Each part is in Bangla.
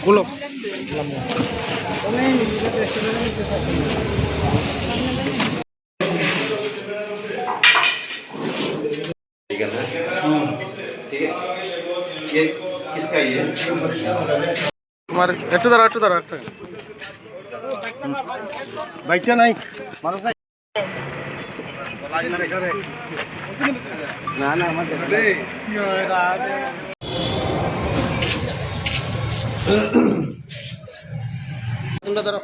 গোলক ठीक है ना? ठीक है। ये किसका ये? তোমার একটু দাঁড়া একটু দাঁড়া একটু বাইকটা নাই মানুষ নাই না না আমার তোমরা দাঁড়াও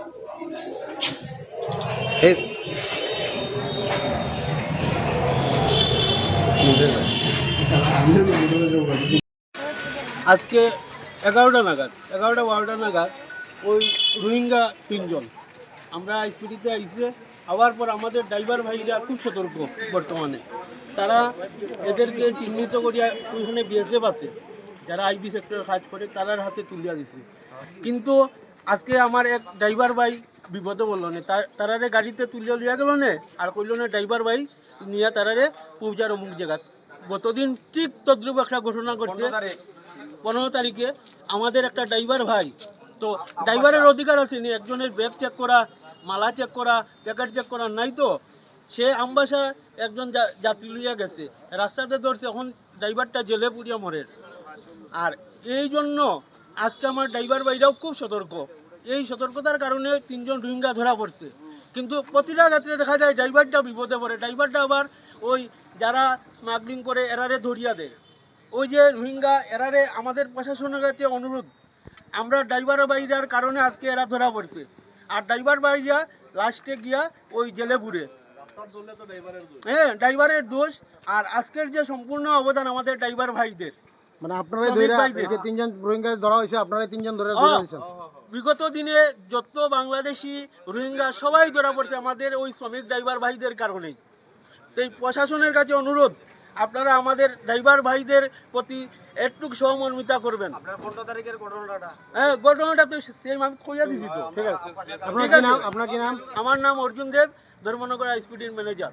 এই আজকে 11টা নাগাদ 11টা 12টা নাগাদ ওই রোহিঙ্গা 3 জন আমরা স্পিডিতে আইসে আবার পর আমাদের ড্রাইভার ভাইরা খুব সতর্ক বর্তমানে তারা এদেরকে চিহ্নিত করিয়া ওইখানে বিএসএফ আছে যারা আইবি সেক্টরে কাজ করে তারার হাতে তুলিয়া দিছে কিন্তু আজকে আমার এক ড্রাইভার ভাই বিপদে বললো না তারারে গাড়িতে তুলিয়া লিয়া গেল না আর কইল না ড্রাইভার ভাই নিয়ে তারারে পৌঁছার অমুক জায়গা গতদিন ঠিক তদ্রুপ একটা ঘটনা ঘটছে 15 তারিখে আমাদের একটা ড্রাইভার ভাই তো ড্রাইভারের অধিকার আছে নি একজনের ব্যাগ চেক করা মালা চেক করা প্যাকেট চেক করা নাই তো সে আমবাসা একজন যাত্রী লইয়া গেছে রাস্তাতে ধরছে এখন ড্রাইভারটা জেলে পুড়িয়া মরে আর এই জন্য আজকে আমার ড্রাইভার ভাইরাও খুব সতর্ক এই সতর্কতার কারণে 3 জন রোহিঙ্গা ধরা পড়ছে কিন্তু প্রতিটা ক্ষেত্রে দেখা যায় ড্রাইভারটা বিপদে পড়ে ড্রাইভারটা আবার ওই যারা স্মাগলিং করে এরারে ধরিয়া দেয় ওই যে রোহিঙ্গা এরারে আমাদের প্রশাসনের কাছে অনুরোধ আমরা ড্রাইভার বাইরার কারণে আজকে এরা ধরা পড়ছে আর ড্রাইভার বাইরা লাস্টে গিয়া ওই জেলে পুড়ে হ্যাঁ ড্রাইভারের দোষ আর আজকের যে সম্পূর্ণ অবদান আমাদের ড্রাইভার ভাইদের মানে আপনারা যে 3 জন রোহিঙ্গা ধরা হয়েছে আপনারা 3 জন ধরে দিয়েছেন বিগত দিনে যত বাংলাদেশি রোহিঙ্গা সবাই ধরা পড়ছে আমাদের ওই শ্রমিক ড্রাইভার ভাইদের কারণেই তো এই প্রশাসনের কাছে অনুরোধ আপনারা আমাদের ড্রাইভার ভাইদের প্রতি একটু সহমর্মিতা করবেন। আপনার 15 তারিখের ঘটনাটা হ্যাঁ ঘটনাটা তো সেম আমি কইয়া দিছি তো ঠিক আছে আপনার কি নাম আমার নাম অর্জুন দেব ধর্মনগর আইসপিডির ম্যানেজার।